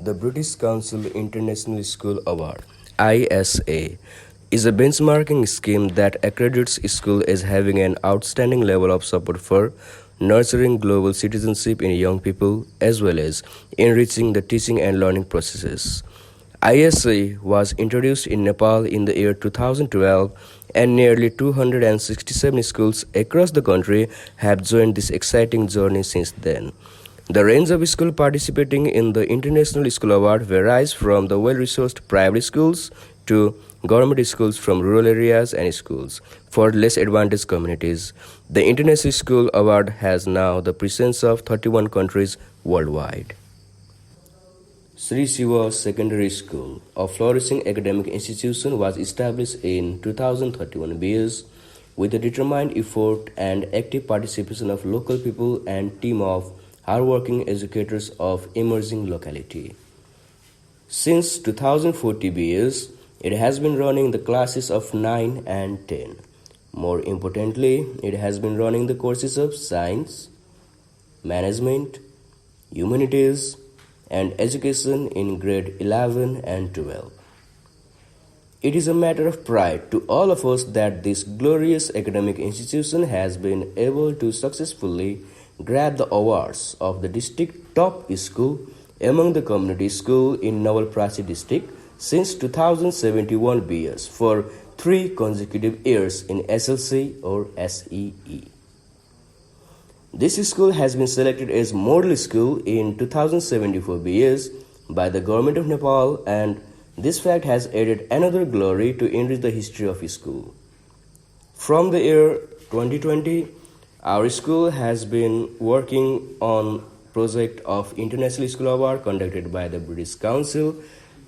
The British Council International School Award (ISA) is a benchmarking scheme that accredits schools as having an outstanding level of support for nurturing global citizenship in young people as well as enriching the teaching and learning processes. ISA was introduced in Nepal in the year 2012 and nearly 267 schools across the country have joined this exciting journey since then. The range of schools participating in the International School Award varies from the well-resourced private schools to government schools from rural areas and schools for less advantaged communities. The International School Award has now the presence of 31 countries worldwide. Sri Siva Secondary School, a flourishing academic institution, was established in 2031 BS with the determined effort and active participation of local people and team of hardworking educators of emerging locality. Since 2040 BS, it has been running the classes of 9 and 10. More importantly, it has been running the courses of science, management, humanities, and education in grade 11 and 12. It is a matter of pride to all of us that this glorious academic institution has been able to successfully grab the awards of the district top school among the community school in Nawalprachi district since 2071 BS for 3 consecutive years in SLC or SEE. This school has been selected as model school in 2074 BS by the government of Nepal, and this fact has added another glory to enrich the history of school. From the year 2020, our school has been working on project of International School Award conducted by the British Council,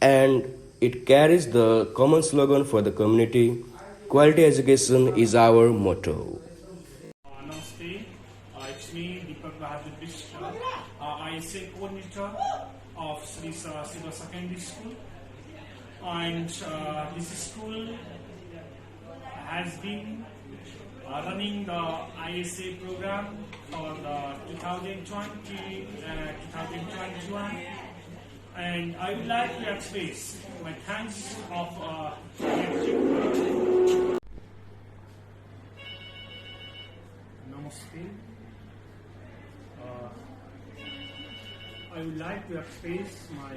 and it carries the common slogan for the community, quality education is our motto. Namaste, it's me Deepak Bahadur Bishra. I am coordinator of Sri Siva Secondary School, and this school has been running the ISA program for the 2020-2021, and I would like to express my thanks of Namaste. I would like to express my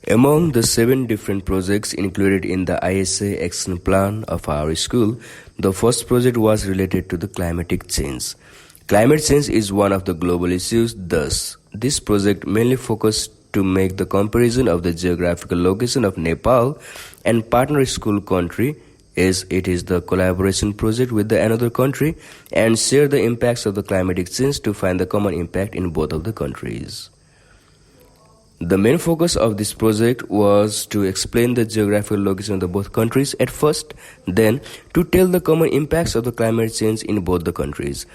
Among the 7 different projects included in the ISA action plan of our school, the first project was related to the climatic change. Climate change is one of the global issues, thus, this project mainly focused to make the comparison of the geographical location of Nepal and partner school country, as it is the collaboration project with the another country, and share the impacts of the climatic change to find the common impact in both of the countries. The main focus of this project was to explain the geographical location of the both countries at first, then to tell the common impacts of the climate change in both the countries,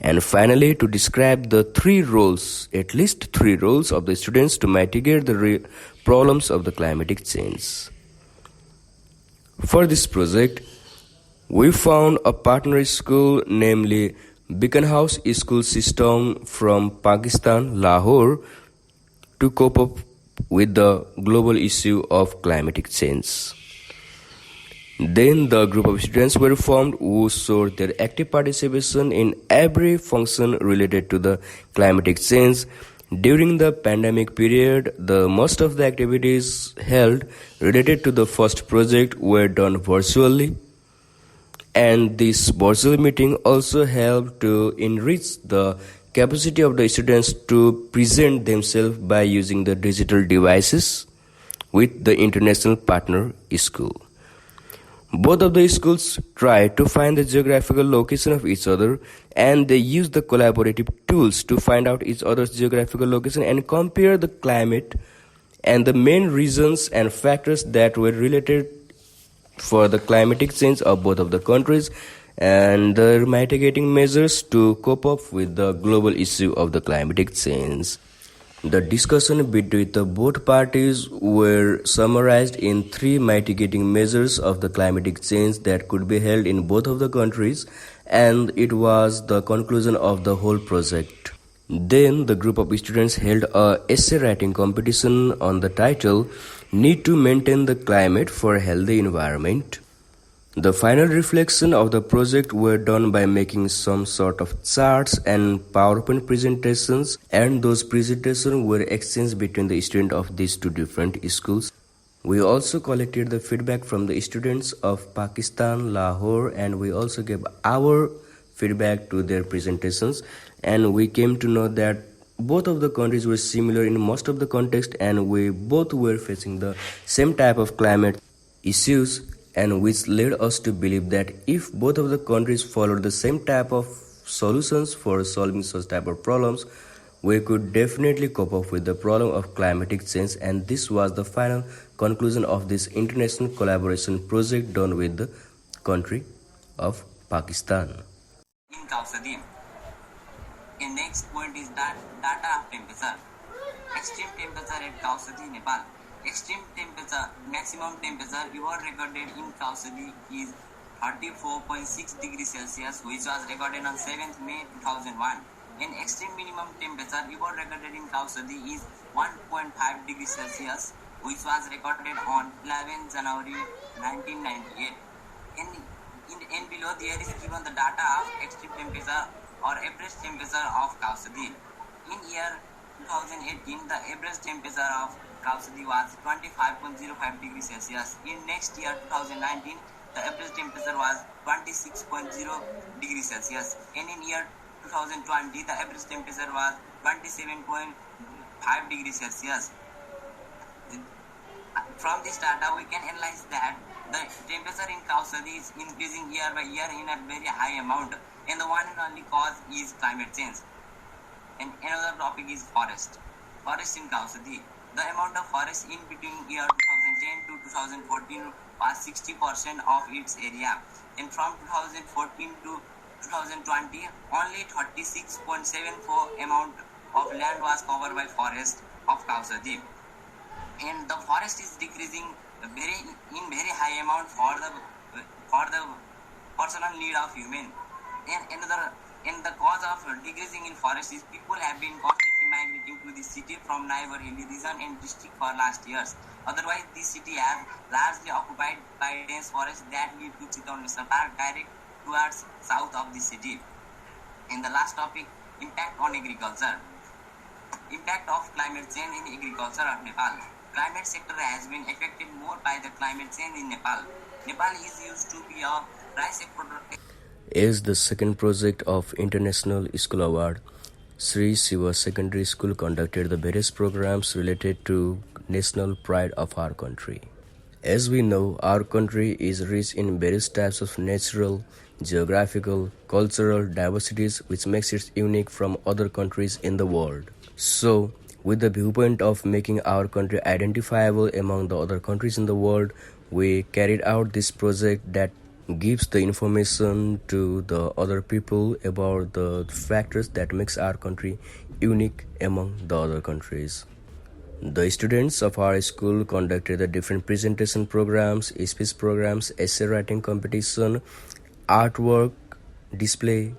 and finally to describe the 3 roles, at least 3 roles of the students to mitigate the problems of the climatic change. For this project, we found a partner school, namely Beacon House School System from Pakistan, Lahore, to cope up with the global issue of climatic change. Then the group of students were formed who showed their active participation in every function related to the climatic change. During the pandemic period, the most of the activities held related to the first project were done virtually, and this virtual meeting also helped to enrich the capacity of the students to present themselves by using the digital devices with the international partner school. Both of the schools try to find the geographical location of each other, and they use the collaborative tools to find out each other's geographical location and compare the climate and the main reasons and factors that were related for the climatic change of both of the countries, and their mitigating measures to cope up with the global issue of the climatic change. The discussion between the both parties were summarized in three mitigating measures of the climatic change that could be held in both of the countries, and it was the conclusion of the whole project. Then the group of students held a essay writing competition on the title Need to Maintain the Climate for a Healthy Environment. The final reflection of the project were done by making some sort of charts and PowerPoint presentations, and those presentations were exchanged between the students of these two different schools. We also collected the feedback from the students of Pakistan, Lahore, and we also gave our feedback to their presentations, and we came to know that both of the countries were similar in most of the context, and we both were facing the same type of climate issues, and which led us to believe that if both of the countries followed the same type of solutions for solving such type of problems, we could definitely cope up with the problem of climatic change, and this was the final conclusion of this international collaboration project done with the country of Pakistan. In Kausadin. A next point is that data of temperature. Extreme temperature at Kausadi, Nepal. Extreme temperature, maximum temperature ever recorded in Kausadi is 34.6 degrees Celsius, which was recorded on 7th May 2001. And extreme minimum temperature ever recorded in Kausadi is 1.5 degrees Celsius, which was recorded on 11 January 1998. And below there is given the data of extreme temperature or average temperature of Kausadi. In year 2018, the average temperature of Kausadi was 25.05 degrees Celsius. In next year 2019, the average temperature was 26.0 degrees Celsius. And in year 2020, the average temperature was 27.5 degrees Celsius. From this data, we can analyze that the temperature in Kausadi is increasing year by year in a very high amount, and the one and only cause is climate change. And another topic is forest. Forest in Kausadi. The amount of forest in between year 2010 to 2014 was 60% of its area, and from 2014 to 2020, only 36.74 amount of land was covered by forest of Kausadi. And the forest is decreasing very high amount for the personal need of human. And the cause of decreasing in forest is people have been constantly migrating to the city from neighbor hilly region and district for last years. Otherwise, this city has largely occupied by dense forest that lead to Chittor National Park direct towards south of the city. And the last topic, impact on agriculture. Impact of climate change in agriculture of Nepal. Climate sector has been affected more by the climate change in Nepal. Nepal is used to be a rice exporter. As the second project of International School Award, Sri Shiva Secondary School conducted the various programs related to national pride of our country. As we know, our country is rich in various types of natural, geographical, cultural diversities which makes it unique from other countries in the world. So, with the viewpoint of making our country identifiable among the other countries in the world, we carried out this project that gives the information to the other people about the factors that makes our country unique among the other countries. The students of our school conducted the different presentation programs, speech programs, essay writing competition, artwork display,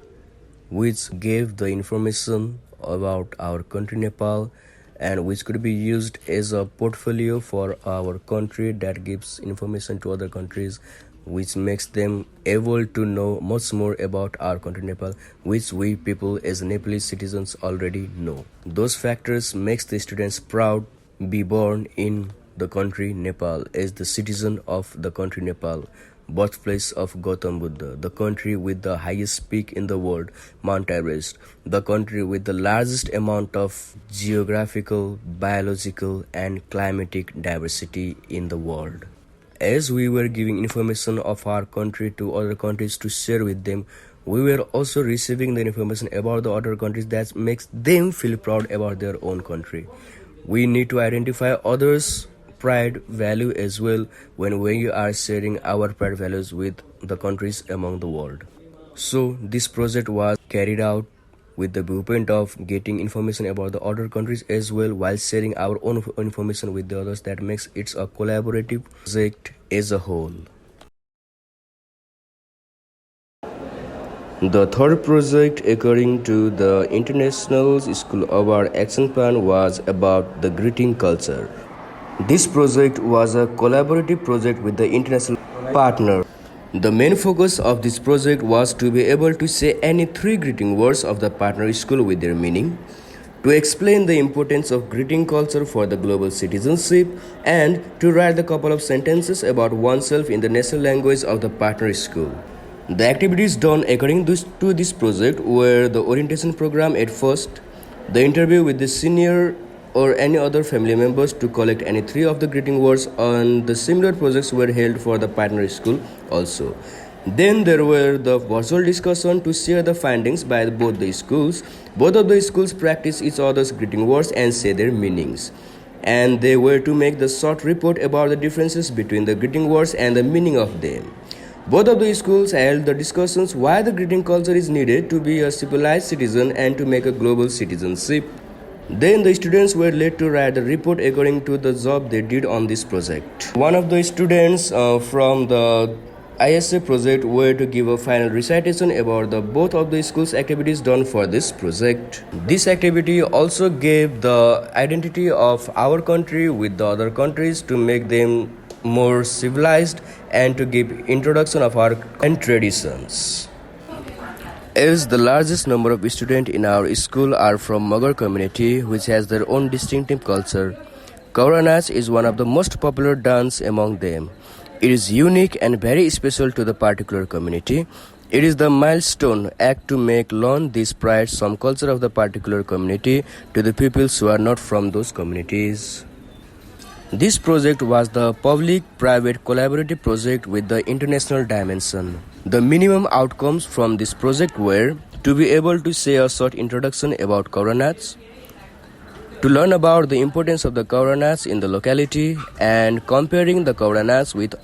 which gave the information about our country Nepal, and which could be used as a portfolio for our country that gives information to other countries, which makes them able to know much more about our country Nepal, which we people as Nepalese citizens already know. Those factors makes the students proud be born in the country Nepal as the citizen of the country Nepal, birthplace of Gautam Buddha, the country with the highest peak in the world, Mount Everest, the country with the largest amount of geographical, biological and climatic diversity in the world. As we were giving information of our country to other countries to share with them, we were also receiving the information about the other countries that makes them feel proud about their own country. We need to identify others' pride value as well when we are sharing our pride values with the countries among the world. So this project was carried out with the viewpoint of getting information about the other countries as well, while sharing our own information with the others. That makes it a collaborative project as a whole. The third project, according to the International School Award Action Plan, was about the greeting culture. This project was a collaborative project with the international partner. The main focus of this project was to be able to say any 3 greeting words of the partner school with their meaning, to explain the importance of greeting culture for the global citizenship, and to write a couple of sentences about oneself in the national language of the partner school. The activities done according to this project were the orientation program at first, the interview with the senior or any other family members to collect any 3 of the greeting words, and the similar projects were held for the partner school also. Then there were the virtual discussion to share the findings by both the schools. Both of the schools practiced each other's greeting words and say their meanings. And they were to make the short report about the differences between the greeting words and the meaning of them. Both of the schools held the discussions why the greeting culture is needed to be a civilized citizen and to make a global citizenship. Then the students were led to write a report according to the job they did on this project. One of the students from the ISA project were to give a final recitation about the both of the schools' activities done for this project. This activity also gave the identity of our country with the other countries to make them more civilized and to give introduction of our and traditions. As the largest number of students in our school are from Magar community, which has their own distinctive culture, Kaura Nach is one of the most popular dance among them. It is unique and very special to the particular community. It is the milestone act to make known this pride, some culture of the particular community to the peoples who are not from those communities. This project was the public-private collaborative project with the international dimension. The minimum outcomes from this project were to be able to say a short introduction about Kaura Nach, to learn about the importance of the Kaura Nach in the locality, and comparing the Kaura Nach with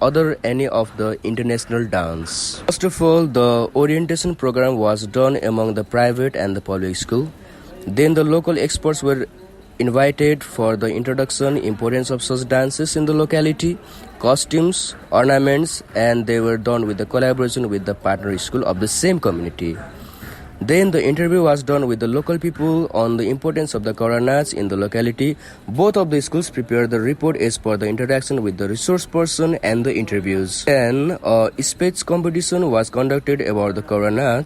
any of the international dance. First of all, the orientation program was done among the private and the public school. Then the local experts were invited for the introduction, importance of such dances in the locality, costumes, ornaments, and they were done with the collaboration with the partner school of the same community. Then the interview was done with the local people on the importance of the Kaura Nach in the locality. Both of the schools prepared the report as per the interaction with the resource person and the interviews. Then a speech competition was conducted about the Kaura Nach.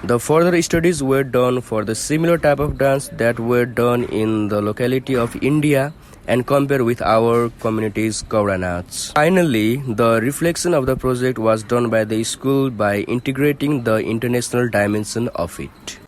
The further studies were done for the similar type of dance that were done in the locality of India and compared with our community's Kaura Nach. Finally, the reflection of the project was done by the school by integrating the international dimension of it.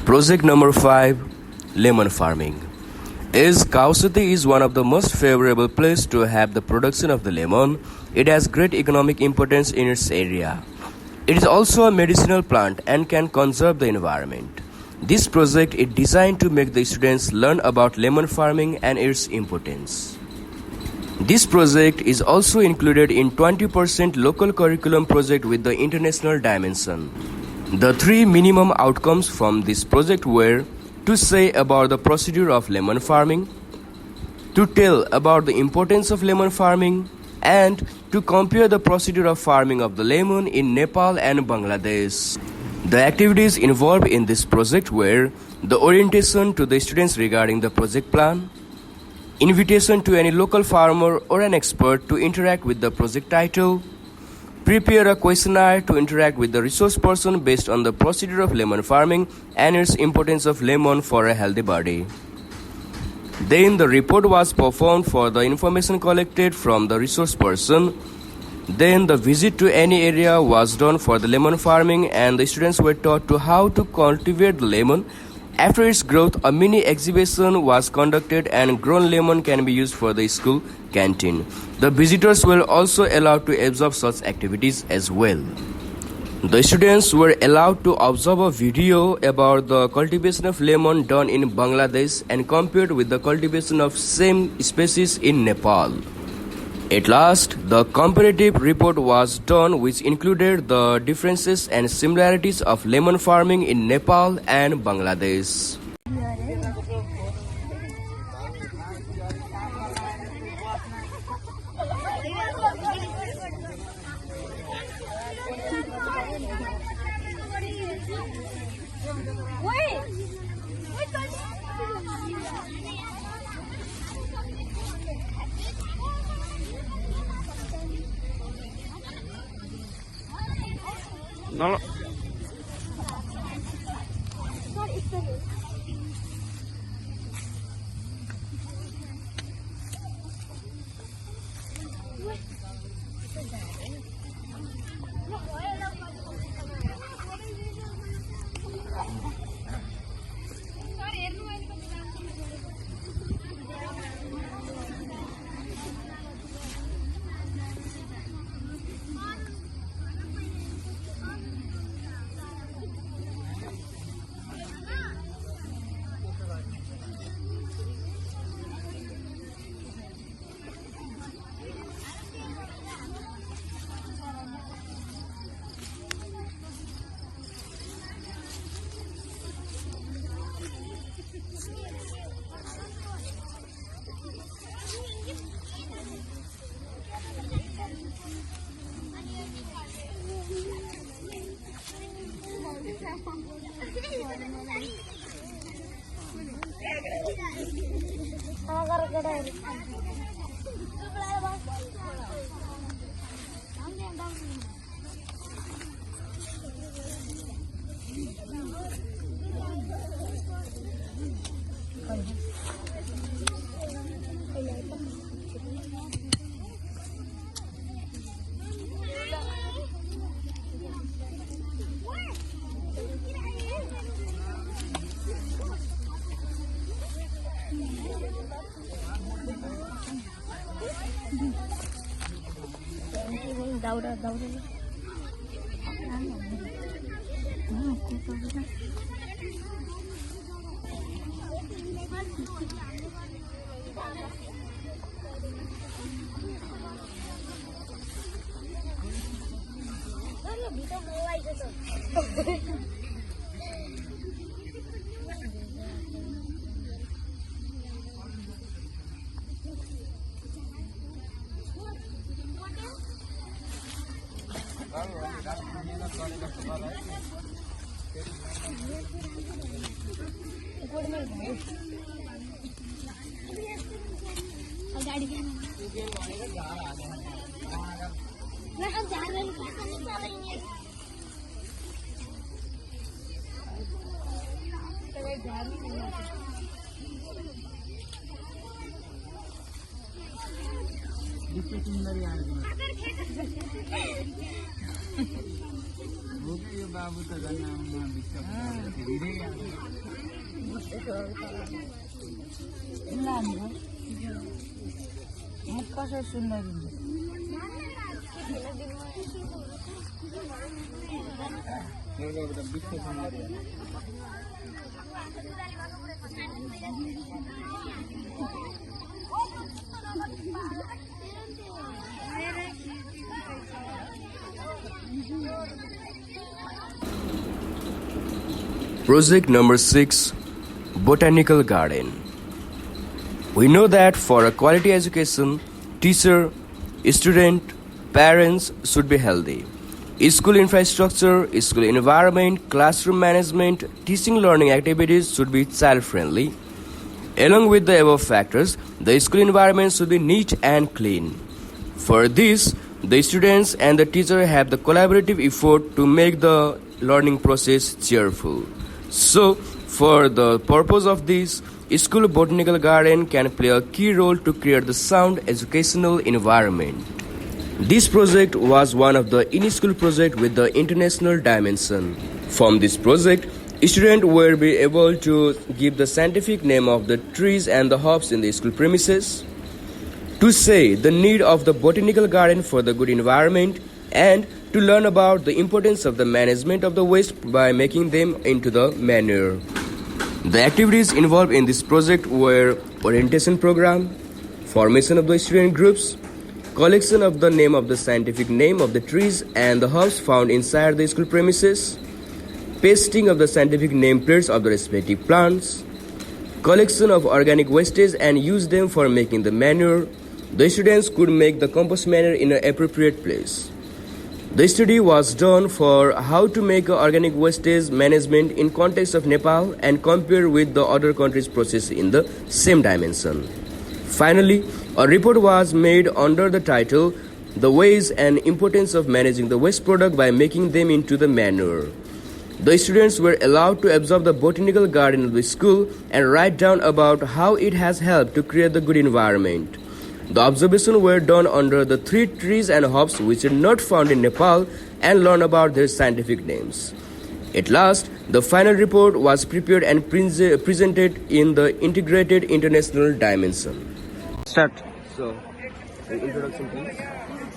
Project number 5, lemon farming. As Kausati is one of the most favorable places to have the production of the lemon, it has great economic importance in its area. It is also a medicinal plant and can conserve the environment. This project is designed to make the students learn about lemon farming and its importance. This project is also included in 20% local curriculum project with the international dimension. The 3 minimum outcomes from this project were to say about the procedure of lemon farming, to tell about the importance of lemon farming, and to compare the procedure of farming of the lemon in Nepal and Bangladesh. The activities involved in this project were the orientation to the students regarding the project plan, invitation to any local farmer or an expert to interact with the project title, Prepare a questionnaire to interact with the resource person based on the procedure of lemon farming and its importance of lemon for a healthy body. Then the report was performed for the information collected from the resource person. Then the visit to any area was done for the lemon farming and the students were taught to how to cultivate the lemon. After its growth, a mini exhibition was conducted and grown lemon can be used for the school canteen. The visitors were also allowed to observe such activities as well. The students were allowed to observe a video about the cultivation of lemon done in Bangladesh and compared with the cultivation of same species in Nepal. At last, the comparative report was done which included the differences and similarities of lemon farming in Nepal and Bangladesh. No. बाबू त नाममा कसरी सुन्दर Project number 6, Botanical Garden. We know that for a quality education, teacher, student, parents should be healthy. School infrastructure, school environment, classroom management, teaching learning activities should be child-friendly. Along with the above factors, the school environment should be neat and clean. For this, The students and the teacher have the collaborative effort to make the learning process cheerful. So, for the purpose of this, school botanical garden can play a key role to create the sound educational environment. This project was one of the in-school projects with the international dimension. From this project, students will be able to give the scientific name of the trees and the herbs in the school premises, to say the need of the botanical garden for the good environment, and to learn about the importance of the management of the waste by making them into the manure. The activities involved in this project were orientation program, formation of the student groups, collection of the name of the scientific name of the trees and the herbs found inside the school premises, pasting of the scientific nameplates of the respective plants, collection of organic wastes and use them for making the manure. The students could make the compost manure in an appropriate place. The study was done for how to make organic wastage management in context of Nepal and compare with the other countries' process in the same dimension. Finally, a report was made under the title The Ways and Importance of Managing the Waste Product by Making Them into the Manure. The students were allowed to observe the botanical garden of the school and write down about how it has helped to create the good environment. The observations were done under the 3 trees and herbs which are not found in Nepal and learn about their scientific names. At last, the final report was prepared and presented in the integrated international dimension. Start. So, an introduction please.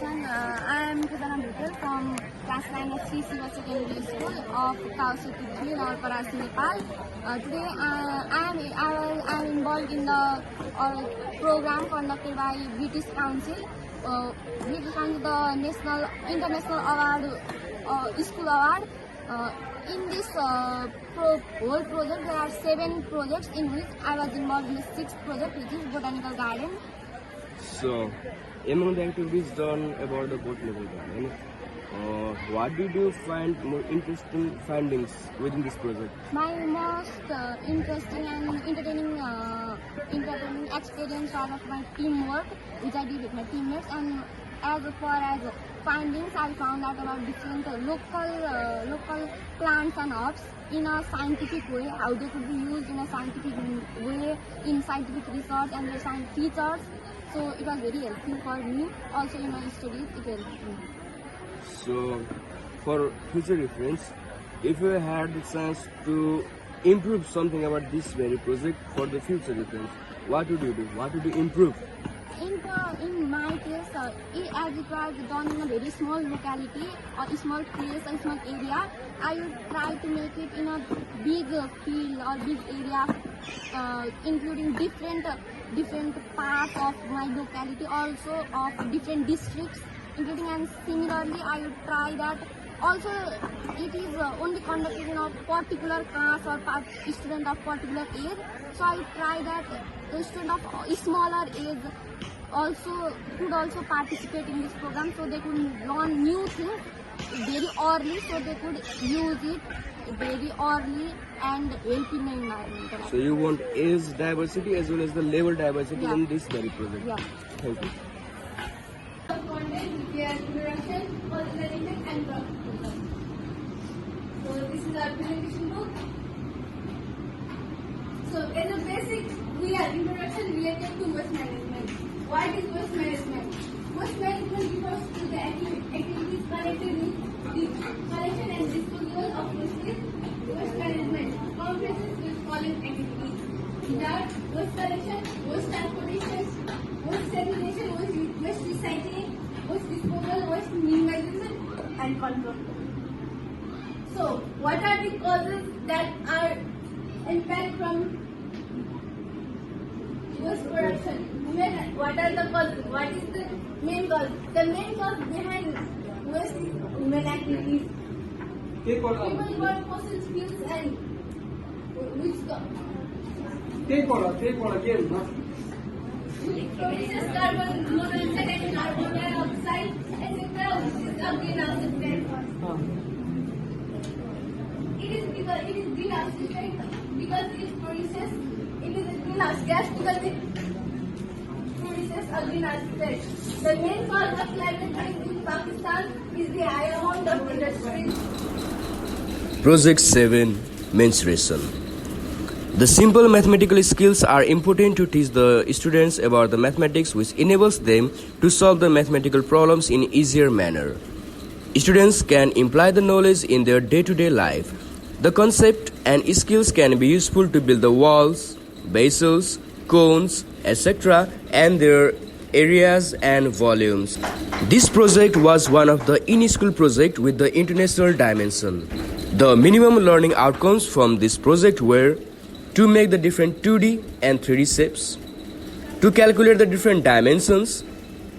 I am Pradana Bhutel from class 9 of C Siva Secondary School of Kausatudri, Navarparasi, Nepal. Today I am involved in the program conducted by British Council. British Council, the International Award, School Award. In this whole project, there are 7 projects in which I was involved in the 6th project, which is Botanical Garden. So, among the activities done about the botanical garden, what did you find more interesting findings within this project? My most interesting and entertaining experience was of my teamwork, which I did with my teammates. And as far as findings, I found out about different local plants and herbs in a scientific way, how they could be used in a scientific way in scientific research and their science features. So it was very helpful for me. Also in my studies, it helped me. So, for future reference, if you had the chance to improve something about this very project for the future reference, what would you do? What would you improve? In my case, as it was done in a very small locality or a small place or a small area, I would try to make it in a big field or big area, including different parts of my locality, also of different districts, including. And similarly, I would try that. Also, it is only conducted in a particular class or student of particular age. So I would try that the student of smaller age could also participate in this program, so they could learn new things very early, so they could use it very early and help in the environment. So you want age diversity as well as the level diversity Yeah. in this very project. Yeah. Thank you. So this is our presentation book. So as a basic, we are introduction related to waste management. What is waste management? Waste management refers to the activities connected with the collection and disposal of waste. Waste management comprises the following activities: waste collection, waste transportation, waste segregation, waste recycling, waste disposal, waste minimization, and control. So, what are the causes that are impact from waste production? What are the causes? What is the main cause? The main cause behind waste is human activities. People burn fossil fuels and which produces carbon monoxide and carbon dioxide, etc., which is a greenhouse effect. It is greenhouse effect because it is a greenhouse gas because it produces again as spread. The main cause of climate change in Pakistan is the high amount of industry. Project 7. Mensuration. The simple mathematical skills are important to teach the students about the mathematics, which enables them to solve the mathematical problems in easier manner. Students can imply the knowledge in their day-to-day life. The concept and skills can be useful to build the walls, bases, cones, etc. and their areas and volumes. This project was one of the in-school projects with the international dimension. The minimum learning outcomes from this project were to make the different 2D and 3D shapes, to calculate the different dimensions,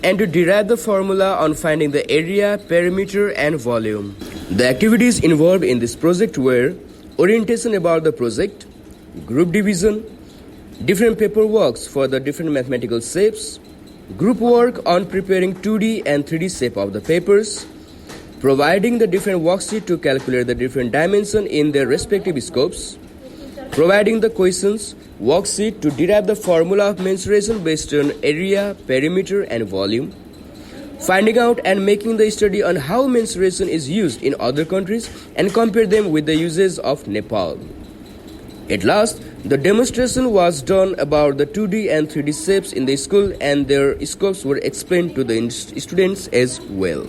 and to derive the formula on finding the area, perimeter, and volume. The activities involved in this project were orientation about the project, group division, different paperworks for the different mathematical shapes, group work on preparing 2D and 3D shape of the papers, providing the different worksheet to calculate the different dimension in their respective scopes, providing the questions worksheet to derive the formula of mensuration based on area, perimeter, and volume, finding out and making the study on how mensuration is used in other countries and compare them with the uses of Nepal. At last, the demonstration was done about the 2D and 3D shapes in the school, and their scopes were explained to the students as well.